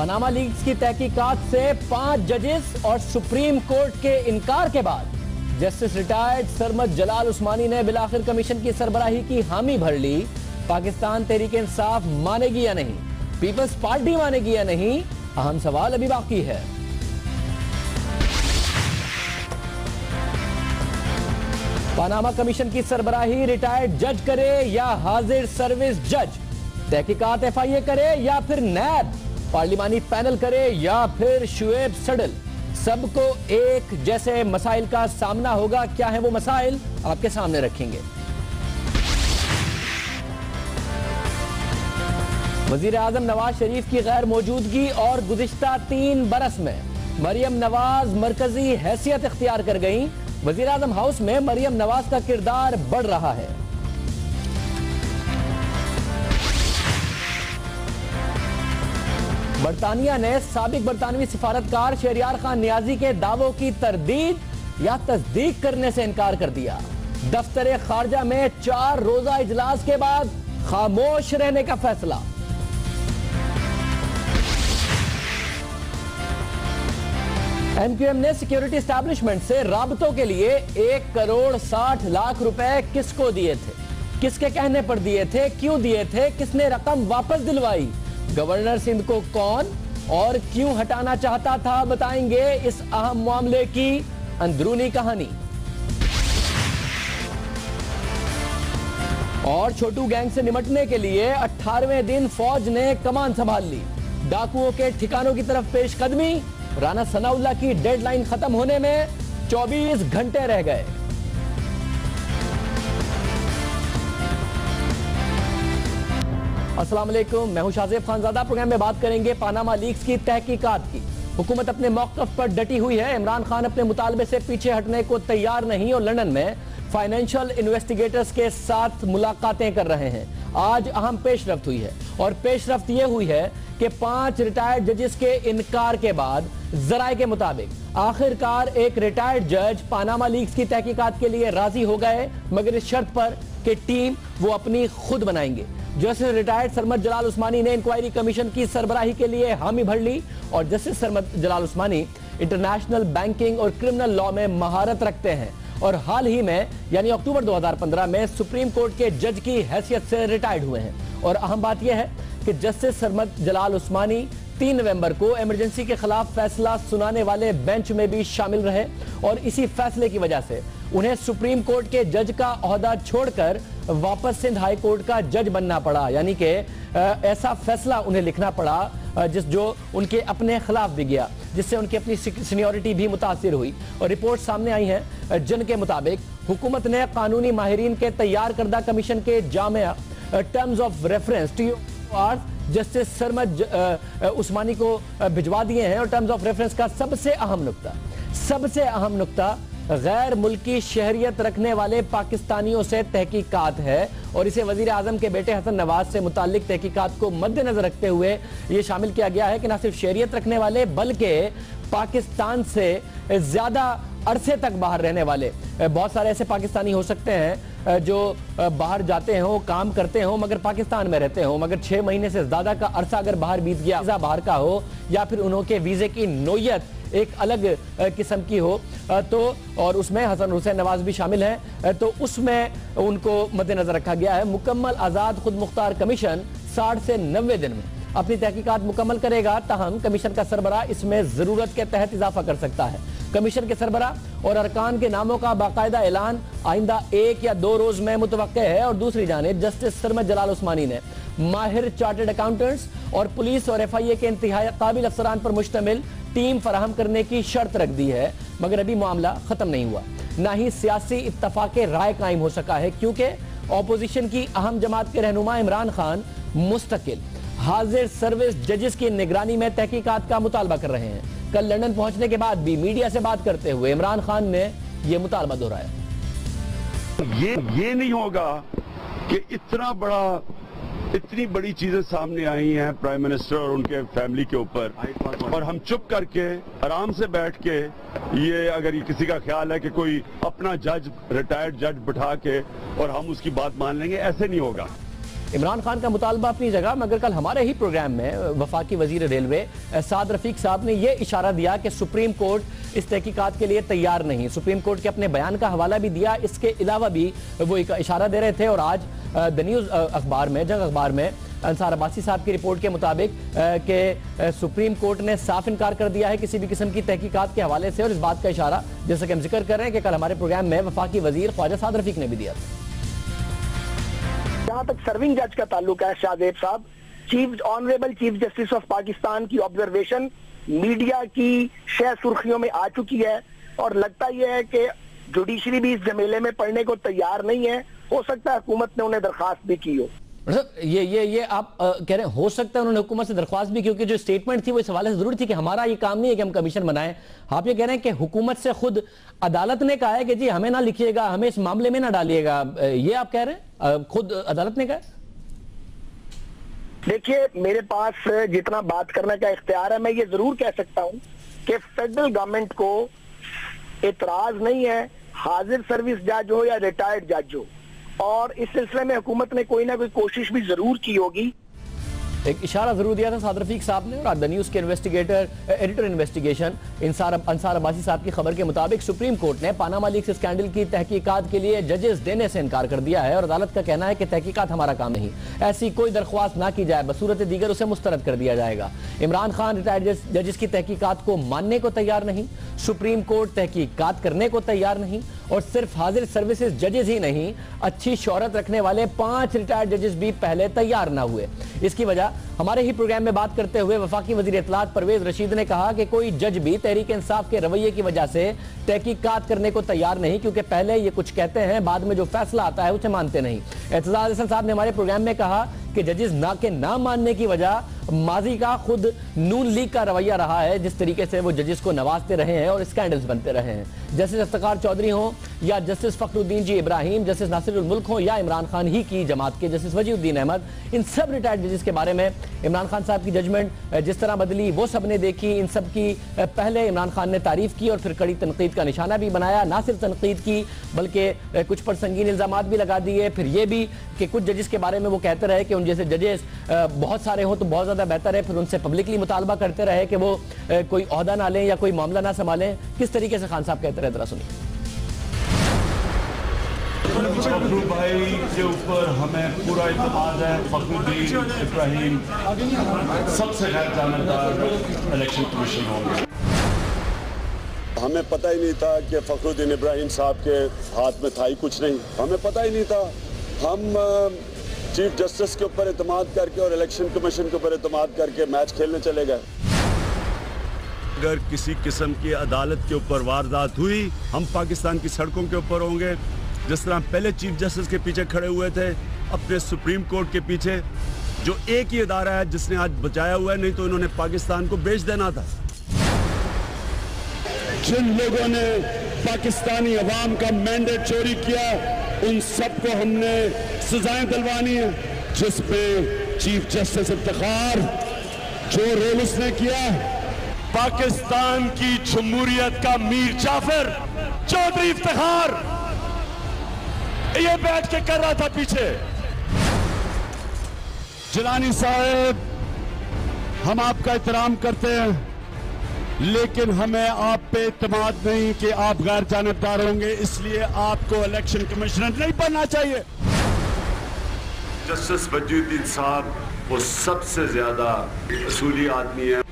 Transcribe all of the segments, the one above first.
Panama leaks की तहकीकात से 5 जजेस और सुप्रीम कोर्ट के इनकार के बाद जस्टिस रिटायर्ड सरमद जलाल उस्मानी ने बिलाखिर कमीशन की सरबराही की हामी भर ली। पाकिस्तान तहरीक इंसाफ मानेगी या नहीं, पीपल्स पार्टी मानेगी या नहीं, अहम सवाल अभी बाकी है। पनामा कमीशन की सरबराही रिटायर्ड जज करे या हाजिर सर्विस जज, तहकीकात FIA करे या फिर नैब, पार्लिमानी पैनल करे या फिर शुएब सडल, सबको एक जैसे मसाइल का सामना होगा। क्या है वो मसाइल, आपके सामने रखेंगे। वजीर आजम नवाज शरीफ की गैर मौजूदगी और गुज़िश्ता 3 बरस में मरियम नवाज मरकजी हैसियत इख्तियार कर गई। वजीर आजम हाउस में मरियम नवाज का किरदार बढ़ रहा है। बरतानिया ने साबिक बरतानवी सिफारतकार शहरियार खान नियाजी के दावों की तरदीद या तस्दीक करने से इनकार कर दिया। दफ्तर खारजा में 4 रोजा इजलास के बाद खामोश रहने का फैसला। MQM ने सिक्योरिटी एस्टैब्लिशमेंट से राबतों के लिए 1 करोड़ 60 लाख रुपए किसको दिए थे, किसके कहने पर दिए थे, क्यों दिए थे, किसने रकम वापस दिलवाई, गवर्नर सिंध को कौन और क्यों हटाना चाहता था, बताएंगे इस अहम मामले की अंदरूनी कहानी। और छोटू गैंग से निमटने के लिए 18वें दिन फौज ने कमान संभाल ली। डाकुओं के ठिकानों की तरफ पेशकदमी, राना सनाउल्लाह की डेडलाइन खत्म होने में 24 घंटे रह गए। अस्सलाम वालेकुम, मैं हूं शाहजेब खानजादा। प्रोग्राम में बात करेंगे पनामा लीक्स की तहकीकात की। हुकूमत अपने मौक़िफ़ पर डटी हुई है। इमरान खान अपने मुतालबे से पीछे हटने को तैयार नहीं और लंदन में फाइनेंशियल इन्वेस्टिगेटर्स के साथ मुलाकातें कर रहे हैं। आज अहम पेशरफ्त हुई है और पेशरफ्त यह हुई है कि 5 रिटायर्ड जजेस के इनकार के बाद जराए के मुताबिक आखिरकार एक रिटायर्ड जज पनामा लीक्स की तहकीकात के लिए राजी हो गए, मगर इस शर्त पर कि टीम वो अपनी खुद बनाएंगे। जस्टिस रिटायर्ड सरमद जलाल उस्मानी ने इंक्वायरी कमीशन की सरबराही के लिए हामी भर ली और जस्टिस सरमद जलाल उस्मानी इंटरनेशनल बैंकिंग और क्रिमिनल लॉ में महारत रखते हैं और हाल ही में यानी अक्टूबर 2015 में सुप्रीम कोर्ट के जज की हैसियत से रिटायर्ड हुए हैं। और अहम बात यह है कि जस्टिस सरमद जलाल उस्मानी 3 नवंबर को इमरजेंसी के खिलाफ फैसला सुनाने वाले बेंच में भी शामिल रहे और इसी फैसले की वजह से उन्हें सुप्रीम कोर्ट के जज का ओहदा छोड़कर वापस सिंध हाई कोर्ट का जज बनना पड़ा। यानी कि ऐसा फैसला उन्हें लिखना पड़ा जो उनके अपने खिलाफ भी गया, जिससे उनकी अपनी सीनियरिटी भी मुतासिर हुई। और रिपोर्ट सामने आई है जिनके मुताबिक हुकूमत ने कानूनी माहिरीन के तैयार करदा कमीशन के जामिया terms of reference justice Sarmad Usmani को भिजवा दिए हैं। और टर्म्स ऑफ रेफरेंस का सबसे अहम नुक्ता गैर मुल्की शहरियत रखने वाले पाकिस्तानियों से तहकीकात है और इसे वजीर आजम के बेटे हसन नवाज से मुतालिक तहकीकात को मद्देनजर रखते हुए यह शामिल किया गया है कि न सिर्फ शहरियत रखने वाले बल्कि पाकिस्तान से ज्यादा अरसे तक बाहर रहने वाले बहुत सारे ऐसे पाकिस्तानी हो सकते हैं जो बाहर जाते हो, काम करते हो, मगर पाकिस्तान में रहते हो, मगर 6 महीने से ज्यादा का अरसा अगर बाहर बीत गया, वीजा बाहर का हो या फिर उनके वीजे की नोयत एक अलग किस्म की हो तो और उसमें हसन हुसैन नवाज भी शामिल है, तो उसमें उनको मद्देनजर रखा गया है। मुकम्मल आज़ाद खुद मुख्तार कमीशन 60 से 90 दिन में अपनी तहकीकात मुकम्मल करेगा। ताहम कमीशन का सरबराह इसमें जरूरत के तहत इजाफा कर सकता है। कमीशन के सरबराह और अरकान के नामों का बाकायदा ऐलान आइंदा 1 या 2 रोज में मुतवक्के है। और दूसरी जानिब जस्टिस सरमद जलाल उस्मानी ने माहिर चार्टर्ड अकाउंटेंट्स और पुलिस और FIA के इंतहाई काबिल अफसरान पर मुश्तमिल टीम फराहम करने की शर्त रख दी है, मगर अभी मामला खत्म नहीं हुआ, ना ही सियासी इत्तफाक राय कायम हो सका है, क्योंकि ऑपोजिशन की अहम जमात के रहनुमा इमरान खान मुस्तकिल हाजिर सर्विस जजेस की निगरानी में तहकीकात का मुतालबा कर रहे हैं। कल लंदन पहुंचने के बाद भी मीडिया से बात करते हुए इमरान खान ने यह मुतालबा दोहराया। ये नहीं होगा कि इतनी बड़ी चीजें सामने आई हैं प्राइम मिनिस्टर और उनके फैमिली के ऊपर और हम चुप करके आराम से बैठ के ये अगर ये किसी का ख्याल है कि कोई अपना जज रिटायर्ड जज बिठा के और हम उसकी बात मान लेंगे, ऐसे नहीं होगा। इमरान खान का मुतालबा अपनी जगह, मगर कल हमारे ही प्रोग्राम में वफाकी वजीर रेलवे साद रफीक साहब ने यह इशारा दिया कि सुप्रीम कोर्ट इस तहकीकात के लिए तैयार नहीं। सुप्रीम कोर्ट के अपने बयान का हवाला भी दिया, इसके अलावा भी वो एक इशारा दे रहे थे। और आज द न्यूज़ अखबार में, जंग अखबार में अंसार अब्बासी साहब की रिपोर्ट के मुताबिक कि सुप्रीम कोर्ट ने साफ इनकार कर दिया है किसी भी किस्म की तहकीकात के हवाले से। और इस बात का इशारा, जैसा कि हम जिक्र कर रहे हैं कि कल हमारे प्रोग्राम में वफाकी वजीर ख्वाजा साद रफीक ने भी दिया था। जहां तक सर्विंग जज का ताल्लुक है, शाहजेब साहब, honourable chief justice of Pakistan की ऑब्जर्वेशन मीडिया की शह सुर्खियों में आ चुकी है और लगता यह है कि जुडिशरी भी इस झमेले में पड़ने को तैयार नहीं है। हो सकता है हुकूमत ने उन्हें दरखास्त भी की हो। ये आप कह रहे हैं हो सकता है उन्होंने हुकूमत से दरख्वास्त भी, क्योंकि जो स्टेटमेंट थी वो इस हवाले से जरूरी थी कि हमारा ये काम नहीं है कि हम कमीशन बनाएं। आप ये कह रहे हैं कि हुकूमत से खुद अदालत ने कहा है कि जी हमें ना लिखिएगा, हमें इस मामले में ना डालिएगा, ये आप कह रहे हैं खुद अदालत ने कहा? देखिए, मेरे पास जितना बात करने का इख्तियार है, मैं ये जरूर कह सकता हूं कि फेडरल गवर्नमेंट को एतराज नहीं है हाजिर सर्विस जज हो या रिटायर्ड जज हो, और इस सिलसिले में हुकूमत ने कोई ना कोई कोशिश भी जरूर की होगी। एक इशारा जरूर दिया था साद रफीक साहब ने। और द न्यूज़ के investigator editor investigation Ansar Abbasi साहब की खबर के मुताबिक सुप्रीम कोर्ट ने पानामा लीक्स स्कैंडल की तहकीकात के लिए जजेस देने से इनकार कर दिया है और अदालत का कहना है कि तहकीकात हमारा काम नहीं, ऐसी कोई दरख्वास्त ना की जाए, बसूरत दीगर उसे मुस्तरद कर दिया जाएगा। इमरान खान रिटायर्ड जजेस की तहकीकात को मानने को तैयार नहीं, सुप्रीम कोर्ट तहकीकात करने को तैयार नहीं, और सिर्फ हाजिर सर्विसेज जजेस ही नहीं, अच्छी शोहरत रखने वाले 5 रिटायर्ड जजेस भी पहले तैयार ना हुए। इसकी वजह हमारे ही प्रोग्राम में बात करते हुए वफाकी वजीर इत्तलात परवेज रशीद ने कहा कि कोई जज भी तहरीक इंसाफ के रवैये की वजह से तहकीकात करने को तैयार नहीं, क्योंकि पहले ये कुछ कहते हैं, बाद में जो फैसला आता है उसे मानते नहीं। एतजाज हसन साहब ने हमारे प्रोग्राम में कहा कि जजेस ना मानने की वजह माजी का खुद नून लीग का रवैया रहा है, जिस तरीके से वो जजेस को नवाजते रहे हैं और स्कैंडल्स बनते रहे हैं। जस्टिस इफ्तिखार चौधरी हो या जस्टिस फखरुद्दीन जी इब्राहिम, जस्टिस नासिरुल मुल्क हो या इमरान खान ही की जमात के जस्टिस वजीउद्दीन अहमद, इन सब रिटायर्ड जजेस के बारे में इमरान खान साहब की जजमेंट जिस तरह बदली वो सब ने देखी। इन सब की पहले इमरान खान ने तारीफ की और फिर कड़ी तनकीद का निशाना भी बनाया। ना सिर्फ तनकीद की बल्कि कुछ पर संगीन इल्जामात भी लगा दिए। फिर ये भी कि कुछ जजेस के बारे में वो कहते रहे कि उन जैसे जजेस बहुत सारे हो तो बहुत ज्यादा बेहतर है। फिर उनसे पब्लिकली मुतालबा करते रहे कि वो कोई ओहदा ना लें या कोई मामला ना संभालें। किस तरीके से खान साहब कहते रहे, जरा सुनिए। फखरू भाई के ऊपर हमें पूरा इत्मीनान है। फखरुद्दीन इब्राहिम सबसे गैर जानबदार इलेक्शन कमीशन होंगे। हमें पता ही नहीं था कि फखरुद्दीन इब्राहिम साहब के हाथ में था ही कुछ नहीं, हमें पता ही नहीं था। हम चीफ जस्टिस के ऊपर इत्मीनान करके और इलेक्शन कमीशन के ऊपर इत्मीनान करके मैच खेलने चले गए। अगर किसी किस्म की अदालत के ऊपर वारदात हुई, हम पाकिस्तान की सड़कों के ऊपर होंगे, जिस तरह पहले चीफ जस्टिस के पीछे खड़े हुए थे अपने सुप्रीम कोर्ट के पीछे, जो एक ही इदारा है जिसने आज बचाया हुआ है, नहीं तो इन्होंने पाकिस्तान को बेच देना था। जिन लोगों ने पाकिस्तानी अवाम का मैंडेट चोरी किया, उन सबको हमने सजाएं दिलवानी है। जिसमें चीफ जस्टिस इफ्तिखार, जो रोल उसने किया, पाकिस्तान की जमहूरियत का मीर जाफर चौधरी इफ्तिखार ये बैठ के कर रहा था पीछे। जिलानी साहब, हम आपका एहतराम करते हैं, लेकिन हमें आप पे इत्मीनान नहीं कि आप गैर जानबदार होंगे, इसलिए आपको इलेक्शन कमिश्नर नहीं बनना चाहिए। जस्टिस वजीउद्दीन साहब वो सबसे ज्यादा असूली आदमी है।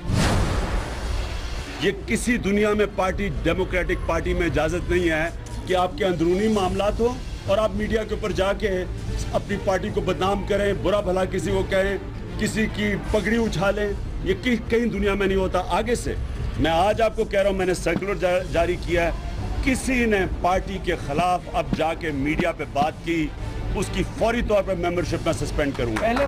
ये किसी दुनिया में पार्टी, डेमोक्रेटिक पार्टी में इजाजत नहीं है कि आपके अंदरूनी मामलात हो और आप मीडिया के ऊपर जाके अपनी पार्टी को बदनाम करें, बुरा भला किसी को कहें, किसी की पगड़ी उछालें। ये कहीं दुनिया में नहीं होता। आगे से मैं आज आपको कह रहा हूं, मैंने सर्कुलर जारी किया है, किसी ने पार्टी के खिलाफ अब जाके मीडिया पे बात की, उसकी फौरी तौर पर मेंबरशिप में सस्पेंड करूंगा।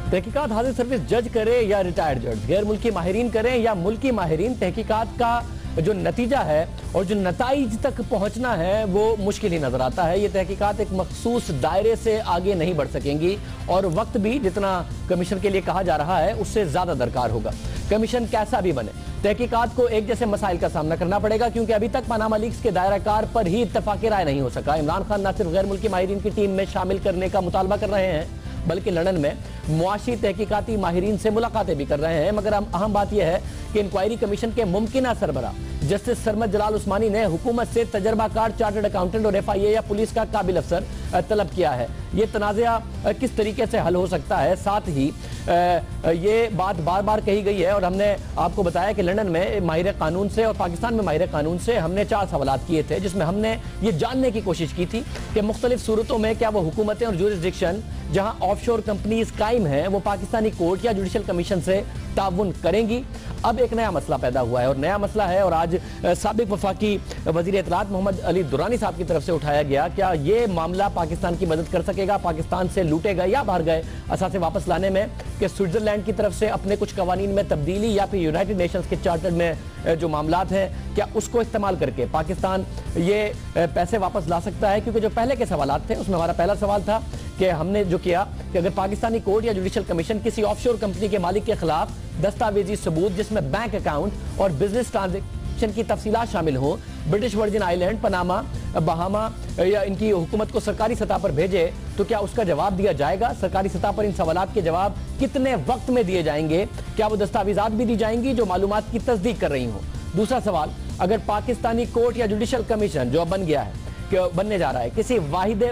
तहकीकात हाजिर सर्विस जज करे या रिटायर्ड जज, गैर मुल्की माहिरीन करें या मुल्की माहिरीन, तहकीकात का जो नतीजा है और जो नताइज तक पहुंचना है वो मुश्किल ही नजर आता है। ये तहकीकात एक मखसूस दायरे से आगे नहीं बढ़ सकेंगी और वक्त भी जितना कमीशन के लिए कहा जा रहा है उससे ज्यादा दरकार होगा। कमीशन कैसा भी बने, तहकीकात को एक जैसे मसाइल का सामना करना पड़ेगा, क्योंकि अभी तक पनामा लीक्स के दायरा कार पर ही इत्तफाक राय नहीं हो सका। इमरान खान न सिर्फ गैर मुल्की माहिरीन की टीम में शामिल करने का मुतालबा कर रहे हैं, बल्कि लंदन में मुआशी तहकीकाती माहिरीन से मुलाकातें भी कर रहे हैं। मगर अहम बात यह है कि इंक्वायरी कमीशन के मुमकिन सरबरा जस्टिस सरमद जलाल उस्मानी ने हुकूमत से तजर्बाकार चार्टर्ड अकाउंटेंट और FIA या पुलिस का काबिल अफसर तलब किया है। ये तनाज़ा किस तरीके से हल हो सकता है, साथ ही ये बात बार बार कही गई है और हमने आपको बताया कि लंदन में माहिर कानून से और पाकिस्तान में माहिर कानून से हमने 4 सवालात किए थे, जिसमें हमने ये जानने की कोशिश की थी कि मुख्तलिफ सूरतों में क्या वो हुकूमतें और जुरिस्डिक्शन जहां ऑफशोर कंपनीज कायम हैं वो पाकिस्तानी कोर्ट या जुडिशल कमीशन से ताउन करेंगी। अब एक नया मसला पैदा हुआ है और नया मसला है और आज साबिक वफाकी वजीर इत्तलात मोहम्मद अली दुरानी साहब की तरफ से उठाया गया, क्या ये मामला पाकिस्तान की मदद कर सकेगा, पाकिस्तान से लूटे गए या बाहर गए असासे वापस लाने में, कि स्विट्जरलैंड की तरफ से अपने कुछ कवानीन में तब्दीली या फिर यूनाइटेड नेशंस के चार्टर में जो मामलात हैं क्या उसको इस्तेमाल करके पाकिस्तान ये पैसे वापस ला सकता है। क्योंकि जो पहले के सवालात थे उसमें हमारा पहला सवाल था कि हमने जो किया कि अगर पाकिस्तानी कोर्ट या जुडिशल कमीशन किसी ऑफशोर कंपनी के मालिक के खिलाफ दस्तावेजी सबूत जिसमें बैंक अकाउंट और बिजनेस ट्रांजैक्शन की तफसीलात शामिल हों, British virgin island, Panama, Bahama या इनकी हुकूमत को सरकारी सतह पर भेजे तो क्या उसका जवाब दिया जाएगा? सरकारी सतह पर इन सवालात के जवाब कितने वक्त में दिए जाएंगे? क्या वो दस्तावेजात भी दी जाएंगी जो मालूमात की तस्दीक कर रही हों? दूसरा सवाल, अगर पाकिस्तानी कोर्ट या जुडिशल कमीशन जो बन गया है, बनने जा रहा है, किसी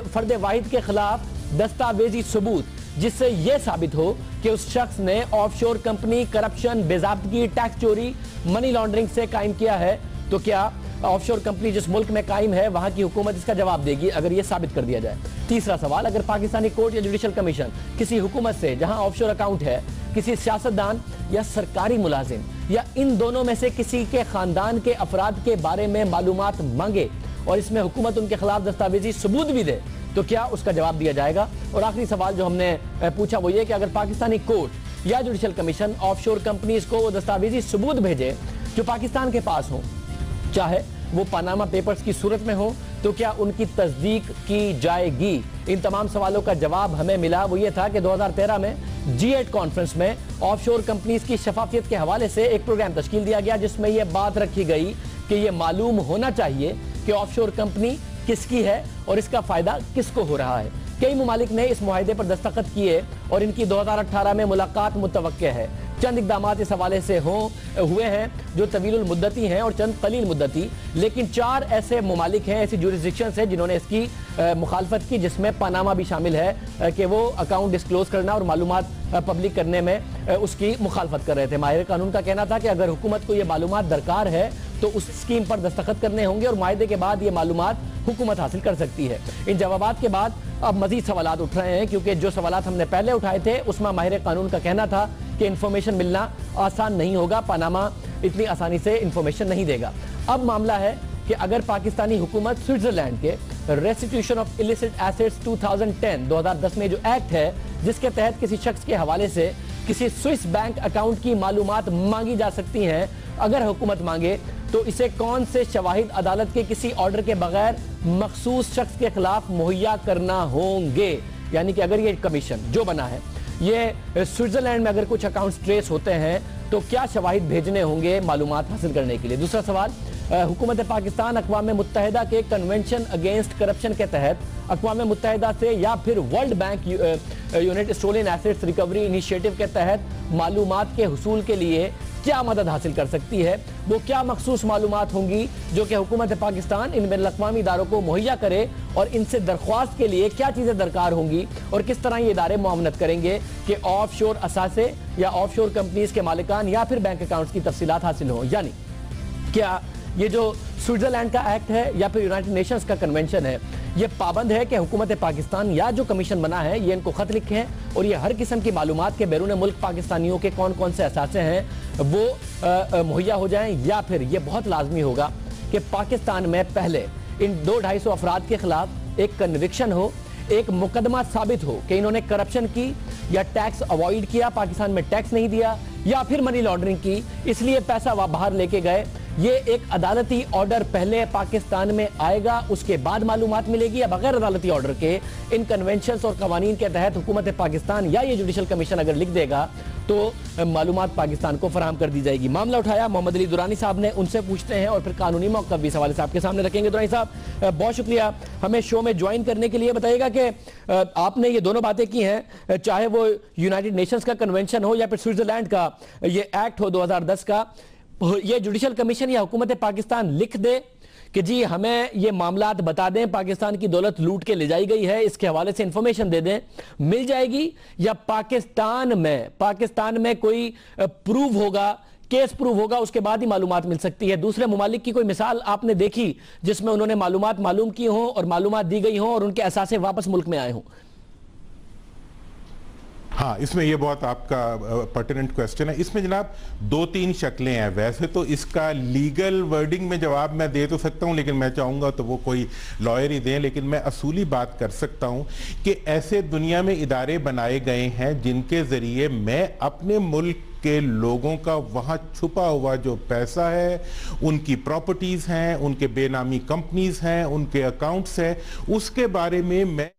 फर्द वाहिद के खिलाफ दस्तावेजी सबूत जिससे यह साबित हो कि उस शख्स ने ऑफशोर कंपनी, करप्शन, बेज़ाब्तगी, टैक्स चोरी, मनी लॉन्ड्रिंग से कायम किया है, तो क्या ऑफशोर कंपनी जिस मुल्क में कायम है वहां की हुकूमत इसका जवाब देगी अगर यह साबित कर दिया जाए? तीसरा सवाल, अगर पाकिस्तानी कोर्ट या जुडिशल कमीशन किसी हुकूमत से जहां ऑफशोर अकाउंट है, किसी सियासतदान या सरकारी मुलाजिम या इन दोनों में से किसी के खानदान के अफराद के बारे में मालूमात मांगे और इसमें हुकूमत उनके खिलाफ दस्तावेजी सबूत भी दे, तो क्या उसका जवाब दिया जाएगा? और आखिरी सवाल जो हमने पूछा वो ये कि अगर पाकिस्तानी कोर्ट या जुडिशल कमीशन ऑफशोर कंपनीज को वो दस्तावेजी सबूत भेजे जो पाकिस्तान के पास हो, चाहे वो पनामा पेपर्स की सूरत में हो, तो क्या उनकी तस्दीक की जाएगी? इन तमाम सवालों का जवाब हमें मिला वो ये था कि 2013 में G8 कॉन्फ्रेंस में ऑफशोर कंपनीज की शफाफियत के हवाले से एक प्रोग्राम तश्कील दिया गया जिसमें यह बात रखी गई कि यह मालूम होना चाहिए कि ऑफशोर कंपनी किसकी है और इसका फायदा किसको हो रहा है। कई ममालिक ने इस मुआहिदे पर दस्तखत किए और इनकी 2018 में मुलाकात मुतवक्के है। चंद इकदामात इस हवाले से हुए हैं जो तवीलुल मुद्दती हैं और चंद कलील मुद्दती, लेकिन 4 ऐसे ममालिक हैं, ऐसी जुरिस्डिक्शंस हैं जिन्होंने इसकी मुखालफत की, जिसमें पनामा भी शामिल है कि वो अकाउंट डिस्क्लोज करना और मालूमात पब्लिक करने में उसकी मुखालफत कर रहे थे। माहिर कानून का कहना था कि अगर हुकूमत को ये मालूमात दरकार है तो उस स्कीम पर दस्तखत करने होंगे और मुआहिदे के बाद ये मालूमात हुकूमत हासिल कर सकती है। इन जवाबात के बाद अब मजीद सवालात उठ रहे हैं क्योंकि जो सवालात हमने पहले उठाए थे उसमें माहिर कानून का कहना था कि इंफॉर्मेशन मिलना आसान नहीं होगा, पनामा इतनी आसानी से इंफॉर्मेशन नहीं देगा। अब मामला है कि अगर पाकिस्तानी हुकूमत स्विट्जरलैंड के रेस्टिट्यूशन ऑफ इलिसिट एसेट्स 2010 में जो एक्ट है जिसके तहत किसी शख्स के हवाले से किसी स्विस बैंक अकाउंट की मालूमात मांगी जा सकती हैं, अगर हुकूमत मांगे तो इसे कौन से शवाहिद अदालत के किसी ऑर्डर के बगैर मखसूस शख्स के खिलाफ मुहैया करना होंगे। यानी कि अगर ये कमीशन जो बना है ये स्विट्जरलैंड में अगर कुछ अकाउंट्स ट्रेस होते हैं तो क्या शवाहिद भेजने होंगे मालूमात हासिल करने के लिए? दूसरा सवाल, हुकूमत पाकिस्तान अक़वाम मुत्तहिदा के कन्वेंशन अगेंस्ट करप्शन के तहत अक़वाम मुत्तहिदा से या फिर world bank unit stolen assets recovery initiative के तहत मालूमात के हुसूल के लिए क्या मदद हासिल कर सकती है? वो क्या मखसूस मालूमात होंगी जो कि हुकूमत पाकिस्तान इन बैनुल-अक़वामी इदारों को मुहैया करे और इनसे दरख्वास्त के लिए क्या चीज़ें दरकार होंगी और किस तरह ये इदारे मुआवनत करेंगे कि ऑफ शोर असासे या ऑफ शोर कंपनीज के मालिकान या फिर बैंक अकाउंट्स की तफसीलात हासिल हों। यानी क्या ये जो स्विट्जरलैंड का एक्ट है या फिर यूनाइटेड नेशंस का कन्वेंशन है ये पाबंद है कि हुकूमत पाकिस्तान या जो कमीशन बना है ये इनको खत लिखें और ये हर किस्म की मालूमात के बैरून मुल्क पाकिस्तानियों के कौन कौन से असासे हैं वो मुहैया हो जाएं, या फिर ये बहुत लाजमी होगा कि पाकिस्तान में पहले इन 200-250 अफराद के खिलाफ एक कन्विक्शन हो, एक मुकदमा साबित हो कि इन्होंने करप्शन की या टैक्स अवॉइड किया, पाकिस्तान में टैक्स नहीं दिया, या फिर मनी लॉन्ड्रिंग की, इसलिए पैसा बाहर लेके गए, ये एक अदालती ऑर्डर पहले पाकिस्तान में आएगा, उसके बाद मालूमात मिलेगी, या बगैर अदालती ऑर्डर के इन कन्वेंशंस और कवानीन के तहत हुकूमत पाकिस्तान या ये जुडिशल कमीशन अगर लिख देगा तो मालूमात पाकिस्तान को फराहम कर दी जाएगी। मामला उठाया मोहम्मद अली दुरानी साहब ने, उनसे पूछते हैं और फिर कानूनी मौक़िफ़ भी इस हवाले से आपके सामने रखेंगे। दुरानी साहब, बहुत शुक्रिया हमें शो में ज्वाइन करने के लिए। बताइएगा कि आपने ये दोनों बातें की हैं, चाहे वो यूनाइटेड नेशंस का कन्वेंशन हो या फिर स्विट्जरलैंड का ये एक्ट हो 2010 का, ये जुडिशल कमीशन या हुकूमत पाकिस्तान लिख दे कि जी हमें ये मामलात बता दें, पाकिस्तान की दौलत लूट के ले जाई गई है, इसके हवाले से इंफॉर्मेशन दे दें, मिल जाएगी? या पाकिस्तान में कोई प्रूव होगा, केस प्रूव होगा, उसके बाद ही मालूमात मिल सकती है? दूसरे मुमालिक की कोई मिसाल आपने देखी जिसमें उन्होंने मालूमात मालूम की हों और मालूमात दी गई हों और उनके असासे वापस मुल्क में आए हों? हाँ, इसमें ये बहुत आपका पर्टिनेंट क्वेश्चन है। इसमें जनाब 2-3 शक्लें हैं। वैसे तो इसका लीगल वर्डिंग में जवाब मैं दे तो सकता हूँ, लेकिन मैं चाहूँगा तो वो कोई लॉयर ही दें, लेकिन मैं असूली बात कर सकता हूँ कि ऐसे दुनिया में इदारे बनाए गए हैं जिनके ज़रिए मैं अपने मुल्क के लोगों का वहाँ छुपा हुआ जो पैसा है, उनकी प्रॉपर्टीज़ हैं, उनके बेनामी कंपनीज हैं, उनके अकाउंट्स हैं, उसके बारे में मैं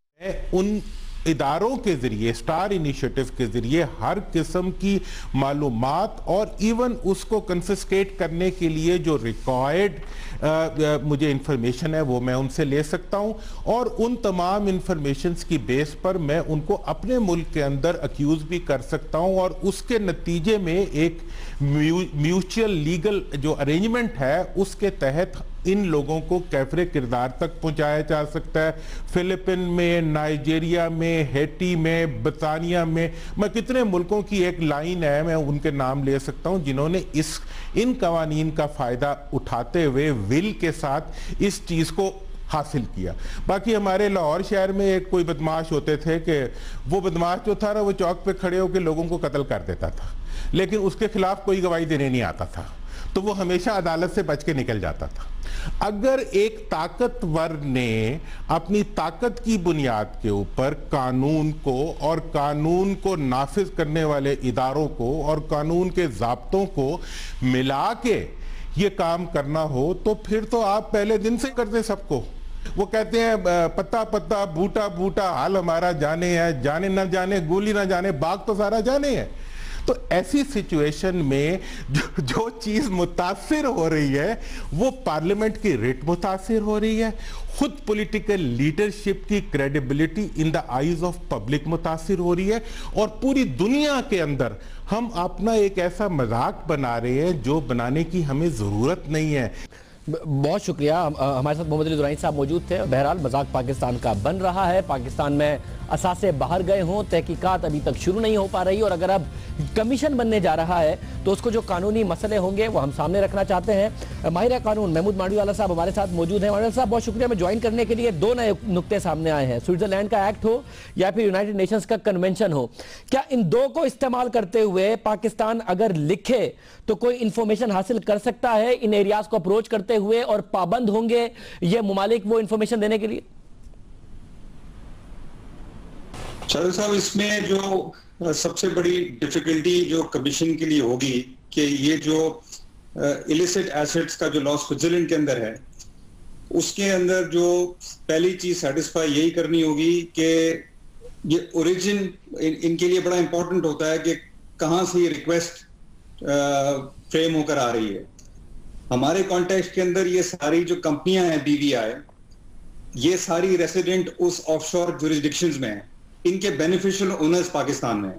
उन इदारों के ज़रिए, स्टार इनिशिएटिव के ज़रिए हर किस्म की मालूमात और इवन उसको कंफिस्केट करने के लिए जो रिक्वायर्ड मुझे इंफॉर्मेशन है वो मैं उनसे ले सकता हूं, और उन तमाम इंफॉर्मेशंस की बेस पर मैं उनको अपने मुल्क के अंदर अक्यूज भी कर सकता हूं, और उसके नतीजे में एक म्यूचुअल लीगल जो अरेंजमेंट है उसके तहत इन लोगों को कैफरे किरदार तक पहुंचाया जा सकता है। फिलिपिन में, नाइजीरिया में, हैटी में, बर्तानिया में, मैं कितने मुल्कों की एक लाइन है, मैं उनके नाम ले सकता हूं जिन्होंने इन कवानीन का फायदा उठाते हुए विल के साथ इस चीज को हासिल किया। बाकी हमारे लाहौर शहर में एक कोई बदमाश होते थे कि वो बदमाश जो था ना वो चौक पे खड़े होकर लोगों को कत्ल कर देता था, लेकिन उसके खिलाफ कोई गवाही देने नहीं आता था, तो वो हमेशा अदालत से बच के निकल जाता था। अगर एक ताकतवर ने अपनी ताकत की बुनियाद के ऊपर कानून को और कानून को नाफिज करने वाले इदारों को और कानून के ज़ाब्तों को मिला के ये काम करना हो, तो फिर तो आप पहले दिन से करते सबको। वो कहते हैं पत्ता पत्ता बूटा बूटा हाल हमारा जाने है, जाने न जाने गोली न जाने बाग तो सारा जाने है। तो ऐसी सिचुएशन में जो चीज मुतासिर हो रही है वो पार्लियामेंट की रिट मुतासिर हो रही है, खुद पॉलिटिकल लीडरशिप की credibility in the eyes of public मुतासिर हो रही है, और पूरी दुनिया के अंदर हम अपना एक ऐसा मजाक बना रहे हैं जो बनाने की हमें जरूरत नहीं है। बहुत शुक्रिया। हमारे साथ मोहम्मद अली दुरानी साहब मौजूद थे। बहरहाल मजाक पाकिस्तान का बन रहा है, पाकिस्तान में असासे बाहर गए हों, तहकीकात अभी तक शुरू नहीं हो पा रही, और अगर अब कमीशन बनने जा रहा है तो उसको जो कानूनी मसले होंगे वो हम सामने रखना चाहते हैं। माहिर कानून महमूद मांडीवाला साहब हमारे साथ मौजूद हैं। मांडीवाला साहब, बहुत शुक्रिया हमें ज्वाइन करने के लिए। 2 नए नुक्ते सामने आए हैं, स्विट्जरलैंड का एक्ट हो या फिर यूनाइटेड नेशंस का कन्वेंशन हो। क्या इन 2 को इस्तेमाल करते हुए पाकिस्तान अगर लिखे तो कोई इंफॉर्मेशन हासिल कर सकता है इन एरियाज को अप्रोच करते हुए, और पाबंद होंगे ये मुमालिक वो इंफॉर्मेशन देने के लिए? चलो साहब, इसमें जो सबसे बड़ी डिफिकल्टी जो कमीशन के लिए होगी कि ये जो इलिसिट एसेट्स का जो लॉ स्विट्जरलैंड के अंदर है, उसके अंदर जो पहली चीज सेटिस्फाई यही करनी होगी कि ये ओरिजिन इनके लिए बड़ा इंपॉर्टेंट होता है कि कहां से ये रिक्वेस्ट फ्रेम होकर आ रही है। हमारे कॉन्टेक्स्ट के अंदर ये सारी जो कंपनियां हैं BVI, ये सारी रेसिडेंट उस ऑफशोर जुरिस्डिक्शंस में हैं, इनके बेनिफिशियल ओनर्स पाकिस्तान में।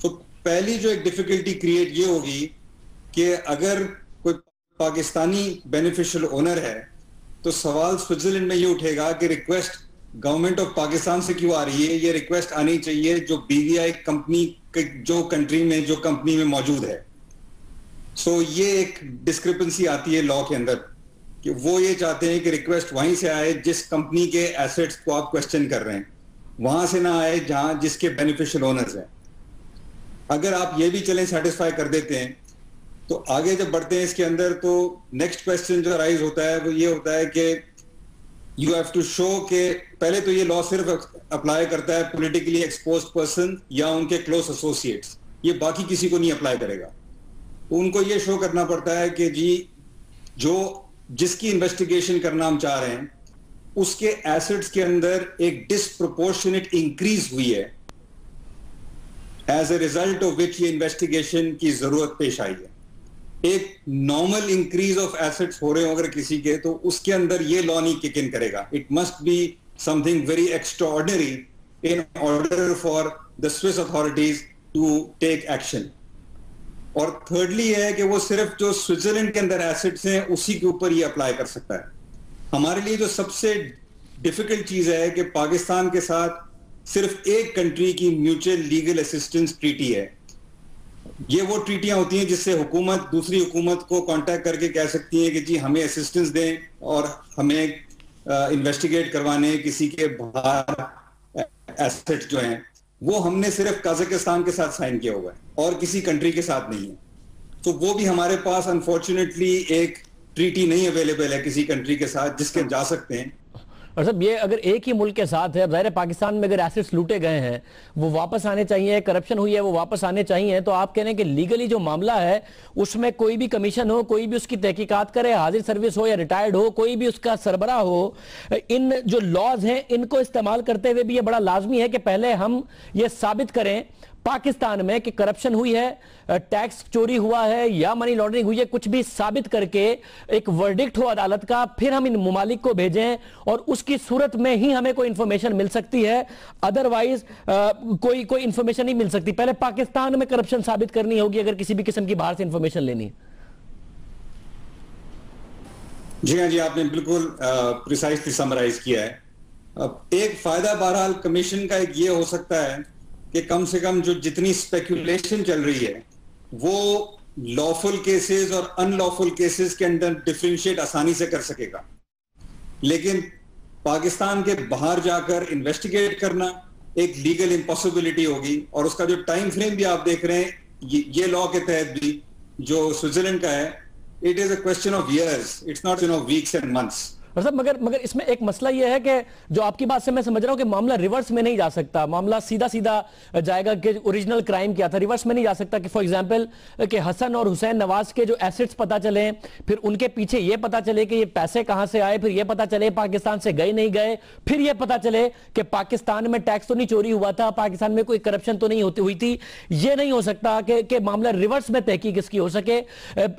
तो पहली जो एक डिफिकल्टी क्रिएट ये होगी कि अगर कोई पाकिस्तानी बेनिफिशियल ओनर है तो सवाल स्विट्जरलैंड में ये उठेगा कि रिक्वेस्ट गवर्नमेंट ऑफ पाकिस्तान से क्यों आ रही है, ये रिक्वेस्ट आनी चाहिए जो BVI कंपनी जो कंट्री में जो कंपनी में मौजूद है। सो ये एक डिस्क्रिपेंसी आती है लॉ के अंदर कि वो ये चाहते हैं कि रिक्वेस्ट वहीं से आए जिस कंपनी के एसेट्स को आप क्वेश्चन कर रहे हैं, वहां से ना आए जहां जिसके बेनिफिशियल ओनर्स हैं। अगर आप ये भी चलें सेटिस्फाई कर देते हैं तो आगे जब बढ़ते हैं इसके अंदर, तो नेक्स्ट क्वेश्चन जो राइज होता है वो ये होता है कि यू हैव टू शो के पहले तो ये लॉ सिर्फ अप्लाई करता है पॉलिटिकली एक्सपोज्ड पर्सन या उनके क्लोज एसोसिएट्स, ये बाकी किसी को नहीं अप्लाई करेगा। उनको ये शो करना पड़ता है कि जी जिसकी इन्वेस्टिगेशन करना हम चाह रहे हैं, उसके एसेट्स के अंदर एक डिसप्रोपोर्शनेट इंक्रीज हुई है, as a result of which ये इन्वेस्टिगेशन की जरूरत पेश आई है। एक नॉर्मल इंक्रीज ऑफ एसेट्स हो रहे हो अगर किसी के, तो उसके अंदर ये लॉ नहीं किक इन करेगा। It must be something very extraordinary in order for the Swiss authorities to take action. और थर्डली है कि वो सिर्फ जो स्विट्जरलैंड के अंदर एसेट्स हैं उसी के ऊपर ये अप्लाई कर सकता है। हमारे लिए जो सबसे डिफिकल्ट चीज है कि पाकिस्तान के साथ सिर्फ एक कंट्री की म्यूचुअल लीगल असिस्टेंस ट्रीटी है। ये वो ट्रीटियां होती हैं जिससे हुकूमत दूसरी हुकूमत को कांटेक्ट करके कह सकती है कि जी हमें असिस्टेंस दें और हमें इन्वेस्टिगेट करवाने किसी के बाहर एसेट्स जो हैं। वो हमने सिर्फ कजाकिस्तान के साथ साइन किया हुआ है और किसी कंट्री के साथ नहीं है। तो वो भी हमारे पास अनफॉर्चुनेटली एक ट्रीटी नहीं अवेलेबल है किसी कंट्री के साथ जिसके जा सकते हैं। और साहब ये अगर एक ही मुल्क के साथ है, ज़ाहिर है पाकिस्तान में अगर एसेट्स लूटे गए हैं वो वापस आने चाहिए, करप्शन हुई है वो वापस आने चाहिए, तो आप कह रहे हैं कि लीगली जो मामला है उसमें कोई भी कमीशन हो, कोई भी उसकी तहकीकात करे, हाजिर सर्विस हो या रिटायर्ड हो, कोई भी उसका सरबराह हो, इन जो लॉज हैं इनको इस्तेमाल करते हुए भी ये बड़ा लाजमी है कि पहले हम ये साबित करें पाकिस्तान में कि करप्शन हुई है, टैक्स चोरी हुआ है या मनी लॉन्ड्रिंग हुई है, कुछ भी साबित करके एक वर्डिक्ट हो अदालत का, फिर हम इन मुमालिक को भेजें और उसकी सूरत में ही हमें कोई इंफॉर्मेशन मिल सकती है। अदरवाइज कोई इंफॉर्मेशन नहीं मिल सकती। पहले पाकिस्तान में करप्शन साबित करनी होगी अगर किसी भी किस्म की बाहर से इंफॉर्मेशन लेनी है। जी हाँ जी, आपने बिल्कुल प्रिसाइसली समराइज किया है। एक फायदा बहरहाल कमीशन का एक ये हो सकता है कि कम से कम जो जितनी स्पेकुलेशन चल रही है वो लॉफुल केसेस और अनलॉफुल केसेस के अंदर डिफरेंशिएट आसानी से कर सकेगा। लेकिन पाकिस्तान के बाहर जाकर इन्वेस्टिगेट करना एक लीगल इम्पॉसिबिलिटी होगी। और उसका जो टाइम फ्रेम भी आप देख रहे हैं ये लॉ के तहत भी जो स्विट्जरलैंड का है, it is a question of years, it's not weeks and months. और सब मगर इसमें एक मसला यह है कि जो आपकी बात से मैं समझ रहा हूं कि मामला रिवर्स में नहीं जा सकता, मामला सीधा सीधा जाएगा कि ओरिजिनल क्राइम क्या था, रिवर्स में नहीं जा सकता। कि फॉर एग्जांपल कि हसन और हुसैन नवाज के जो एसेट्स पता चले, फिर उनके पीछे यह पता चले कि ये पैसे कहां से आए, फिर यह पता चले पाकिस्तान से गए नहीं गए, फिर यह पता चले कि पाकिस्तान में टैक्स तो नहीं चोरी हुआ था, पाकिस्तान में कोई करप्शन तो नहीं हुई थी। यह नहीं हो सकता कि मामला रिवर्स में तहकीक इसकी हो सके।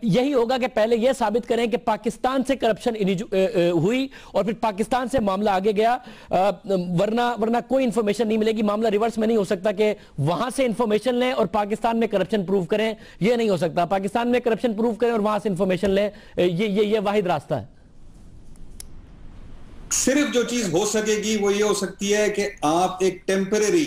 यही होगा कि पहले यह साबित करें कि पाकिस्तान से करप्शन हुई और फिर पाकिस्तान से मामला आगे गया, वरना कोई इंफॉर्मेशन नहीं मिलेगी। मामला रिवर्स में नहीं हो सकता कि वहां से इंफॉर्मेशन लें और पाकिस्तान में करप्शन प्रूव करें, यह नहीं हो सकता। पाकिस्तान में करप्शन प्रूव करें और वहां से इंफॉर्मेशन लें, ये वाहिद रास्ता है। सिर्फ जो चीज हो सकेगी वो ये हो सकती है कि आप एक टेम्परेरी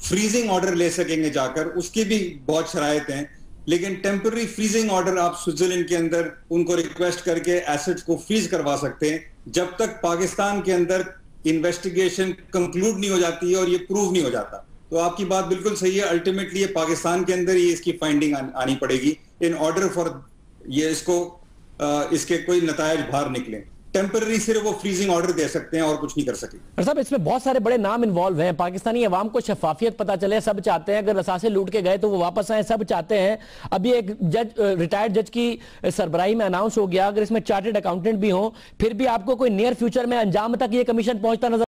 फ्रीजिंग ऑर्डर ले सकेंगे जाकर, उसकी भी बहुत शराइत हैं। लेकिन टेम्पररी फ्रीजिंग ऑर्डर आप स्विट्जरलैंड के अंदर उनको रिक्वेस्ट करके एसेट्स को फ्रीज करवा सकते हैं जब तक पाकिस्तान के अंदर इन्वेस्टिगेशन कंक्लूड नहीं हो जाती है और ये प्रूव नहीं हो जाता। तो आपकी बात बिल्कुल सही है, अल्टीमेटली ये पाकिस्तान के अंदर ही इसकी फाइंडिंग आनी पड़ेगी इन ऑर्डर फॉर ये इसके कोई नतायज बाहर निकले। टेम्पररी सिर्फ वो फ्रीजिंग ऑर्डर दे सकते हैं और कुछ नहीं कर सके। साहब इसमें बहुत सारे बड़े नाम इन्वॉल्व हैं, पाकिस्तानी अवाम को शफाफियत पता चले, सब चाहते हैं। अगर रसासे लूट के गए तो वो वापस आए, सब चाहते हैं। अभी एक रिटायर्ड जज की सरबराही में अनाउंस हो गया, अगर इसमें चार्टर्ड अकाउंटेंट भी हो, फिर भी आपको कोई नियर फ्यूचर में अंजाम तक ये कमीशन पहुंचता नजर